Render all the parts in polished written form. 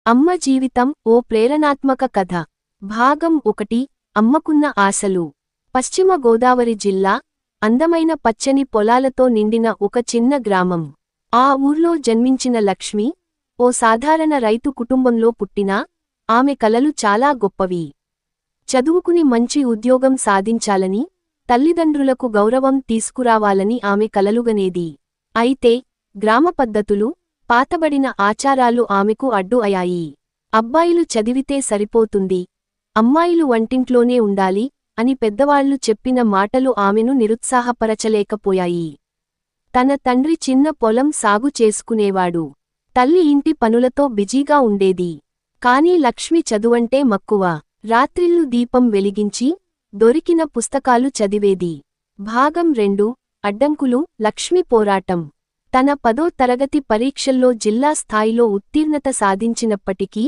అమ్మ జీవితం ఓ ప్రేరణాత్మక కథ. భాగం 1. అమ్మకున్న ఆశలు. పశ్చిమ గోదావరి జిల్లా, అందమైన పచ్చని పొలాలతో నిండిన ఒక చిన్న గ్రామం. ఆ ఊర్లో జన్మించిన లక్ష్మి, ఓ సాధారణ రైతు కుటుంబంలో పుట్టినా, ఆమె కలలు చాలా గొప్పవి. చదువుకుని మంచి ఉద్యోగం సాధించాలని, తల్లిదండ్రులకు గౌరవం తీసుకురావాలని ఆమె కలలుగనేది. అయితే, గ్రామ పద్ధతులు, పాతబడిన ఆచారాలు ఆమెకు అడ్డు అయ్యాయి. అబ్బాయిలు చదివితే సరిపోతుంది, అమ్మాయిలు వంటింట్లోనే ఉండాలి అని పెద్దవాళ్లు చెప్పిన మాటలు ఆమెను నిరుత్సాహపరచలేకపోయాయి. తన తండ్రి చిన్న పొలం సాగు చేసుకునేవాడు. తల్లి ఇంటి పనులతో బిజీగా ఉండేది. కాని లక్ష్మి చదువంటే మక్కువ. రాత్రిళ్ళు దీపం వెలిగించి, దొరికిన పుస్తకాలు చదివేది. భాగం 2. అడ్డంకులు. లక్ష్మి పోరాటం. తన 10వ తరగతి పరీక్షల్లో జిల్లా స్థాయిలో ఉత్తీర్ణత సాధించినప్పటికీ,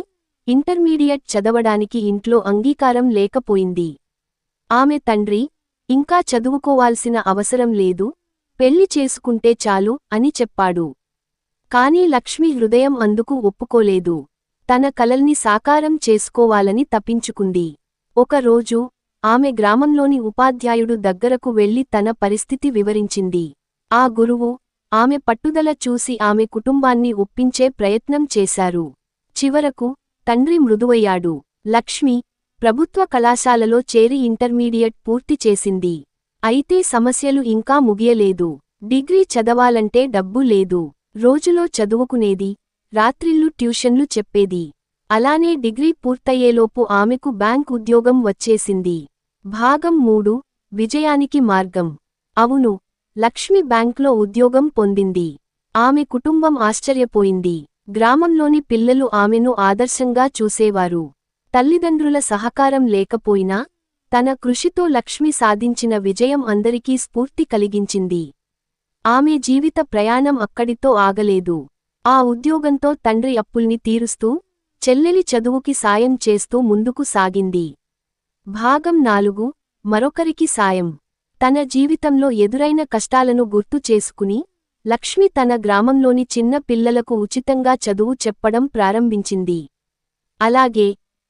ఇంటర్మీడియట్ చదవడానికి ఇంట్లో అంగీకారం లేకపోయింది. ఆమె తండ్రి, ఇంకా చదువుకోవాల్సిన అవసరం లేదు, పెళ్లి చేసుకుంటే చాలు అని చెప్పాడు. కాని లక్ష్మి హృదయం అందుకు ఒప్పుకోలేదు. తన కలల్ని సాకారం చేసుకోవాలని తపించుకుంది. ఒకరోజు, ఆమె గ్రామంలోని ఉపాధ్యాయుడు దగ్గరకు వెళ్లి తన పరిస్థితి వివరించింది. ఆ గురువు, ఆమె పట్టుదల చూసి ఆమె కుటుంబాన్ని ఒప్పించే ప్రయత్నం చేశారు. చివరకు, తండ్రి మృదువయ్యాడు. లక్ష్మి, ప్రభుత్వ కళాశాలలో చేరి ఇంటర్మీడియట్ పూర్తి చేసింది. అయితే సమస్యలు ఇంకా ముగియలేదు. డిగ్రీ చదవాలంటే డబ్బు లేదు. రోజులో చదువుకునేది, రాత్రిళ్ళు ట్యూషన్లు చెప్పేది. అలానే డిగ్రీ పూర్తయ్యేలోపు ఆమెకు బ్యాంక్ ఉద్యోగం వచ్చేసింది. భాగం 3. విజయానికి మార్గం. అవును, లక్ష్మి బ్యాంక్లో ఉద్యోగం పొందింది. ఆమె కుటుంబం ఆశ్చర్యపోయింది. గ్రామంలోని పిల్లలు ఆమెను ఆదర్శంగా చూసేవారు. తల్లిదండ్రుల సహకారం లేకపోయినా, తన కృషితో లక్ష్మి సాధించిన విజయం అందరికీ స్ఫూర్తి కలిగించింది. ఆమె జీవిత ప్రయాణం అక్కడితో ఆగలేదు. ఆ ఉద్యోగంతో తండ్రి అప్పుల్ని తీరుస్తూ, చెల్లెలి చదువుకి సాయం చేస్తూ ముందుకు సాగింది. భాగం 4. మరొకరికి సాయం. తన జీవితంలో ఎదురైన కష్టాలను గుర్తు చేసుకుని, లక్ష్మి తన గ్రామంలోని చిన్న పిల్లలకు ఉచితంగా చదువు చెప్పడం ప్రారంభించింది. అలాగే,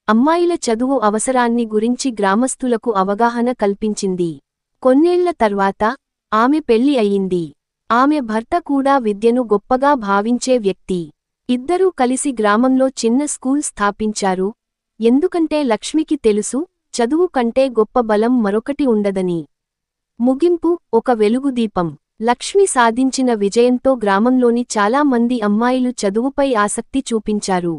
అమ్మాయిల చదువు అవసరాన్ని గురించి గ్రామస్తులకు అవగాహన కల్పించింది. కొన్నేళ్ల తర్వాత, ఆమె పెళ్లి అయింది. ఆమె భర్త కూడా విద్యను గొప్పగా భావించే వ్యక్తి. ఇద్దరూ కలిసి గ్రామంలో చిన్న స్కూల్ స్థాపించారు. ఎందుకంటే లక్ష్మికి తెలుసు, చదువు కంటే గొప్ప బలం మరొకటి ఉండదని. ముగింపు. ఒక వెలుగుదీపం. లక్ష్మి సాధించిన విజయంతో గ్రామంలోని చాలా మంది అమ్మాయిలు చదువుపై ఆసక్తి చూపించారు.